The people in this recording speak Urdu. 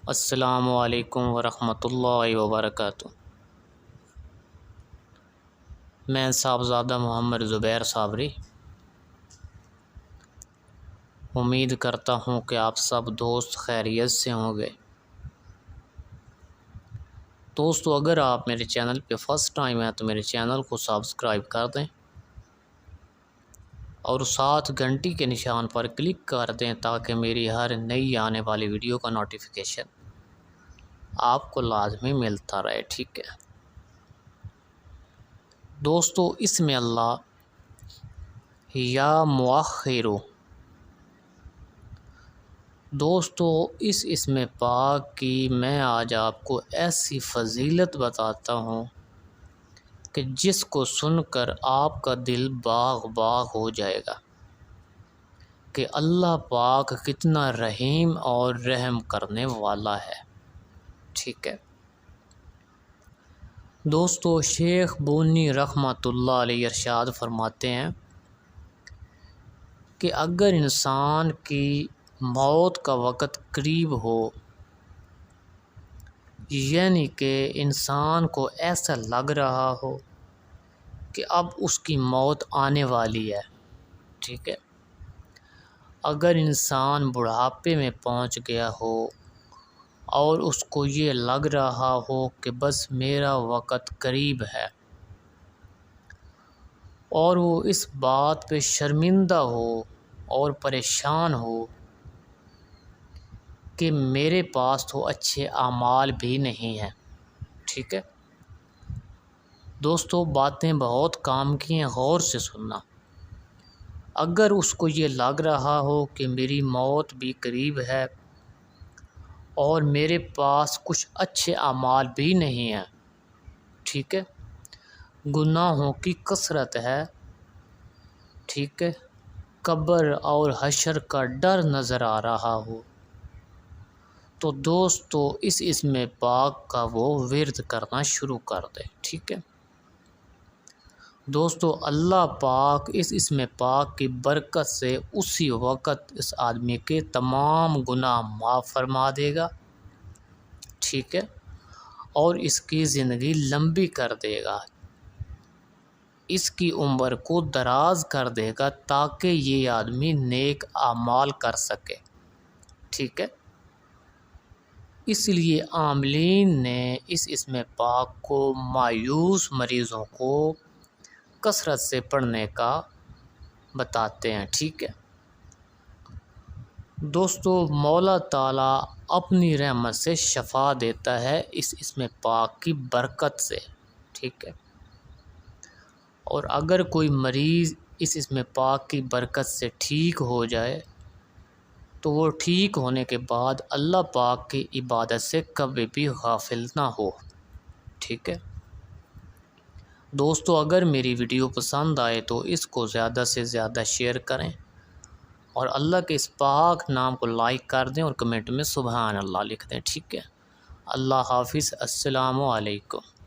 السلام علیکم ورحمۃ اللہ وبرکاتہ۔ میں صاحبزادہ محمد زبیر صابری امید کرتا ہوں کہ آپ سب دوست خیریت سے ہوں گے۔ دوستو، اگر آپ میرے چینل پہ فرسٹ ٹائم ہیں تو میرے چینل کو سبسکرائب کر دیں اور ساتھ گھنٹی کے نشان پر کلک کر دیں تاکہ میری ہر نئی آنے والی ویڈیو کا نوٹیفیکیشن آپ کو لازمی ملتا رہے، ٹھیک ہے دوستو۔ اس میں اللہ یا مؤخرو، دوستو اس اسم پاک کی میں آج آپ کو ایسی فضیلت بتاتا ہوں کہ جس کو سن کر آپ کا دل باغ باغ ہو جائے گا کہ اللہ پاک کتنا رحیم اور رحم کرنے والا ہے، ٹھیک ہے دوستو۔ شیخ بونی رحمۃ اللہ علیہ ارشاد فرماتے ہیں کہ اگر انسان کی موت کا وقت قریب ہو، یعنی کہ انسان کو ایسا لگ رہا ہو کہ اب اس کی موت آنے والی ہے، ٹھیک ہے، اگر انسان بڑھاپے میں پہنچ گیا ہو اور اس کو یہ لگ رہا ہو کہ بس میرا وقت قریب ہے اور وہ اس بات پہ شرمندہ ہو اور پریشان ہو کہ میرے پاس تو اچھے اعمال بھی نہیں ہیں، ٹھیک ہے دوستو، باتیں بہت کام کی ہیں، غور سے سننا۔ اگر اس کو یہ لگ رہا ہو کہ میری موت بھی قریب ہے اور میرے پاس کچھ اچھے اعمال بھی نہیں ہیں، ٹھیک ہے، گناہوں کی کثرت ہے، ٹھیک ہے، قبر اور حشر کا ڈر نظر آ رہا ہو، تو دوستو اس اسم پاک کا وہ ورد کرنا شروع کر دے، ٹھیک ہے دوستو۔ اللہ پاک اس اسم پاک کی برکت سے اسی وقت اس آدمی کے تمام گناہ معاف فرما دے گا، ٹھیک ہے، اور اس کی زندگی لمبی کر دے گا، اس کی عمر کو دراز کر دے گا تاکہ یہ آدمی نیک اعمال کر سکے، ٹھیک ہے۔ اس لیے عاملین نے اس اسم پاک کو مایوس مریضوں کو کثرت سے پڑھنے کا بتاتے ہیں، ٹھیک ہے دوستو۔ مولا تعالیٰ اپنی رحمت سے شفا دیتا ہے اس اسم پاک کی برکت سے، ٹھیک ہے، اور اگر کوئی مریض اس اسم پاک کی برکت سے ٹھیک ہو جائے تو وہ ٹھیک ہونے کے بعد اللہ پاک کی عبادت سے کبھی بھی غافل نہ ہو، ٹھیک ہے دوستو۔ اگر میری ویڈیو پسند آئے تو اس کو زیادہ سے زیادہ شیئر کریں اور اللہ کے اس پاک نام کو لائک کر دیں اور کمنٹ میں سبحان اللہ لکھ دیں، ٹھیک ہے۔ اللہ حافظ، السلام علیکم۔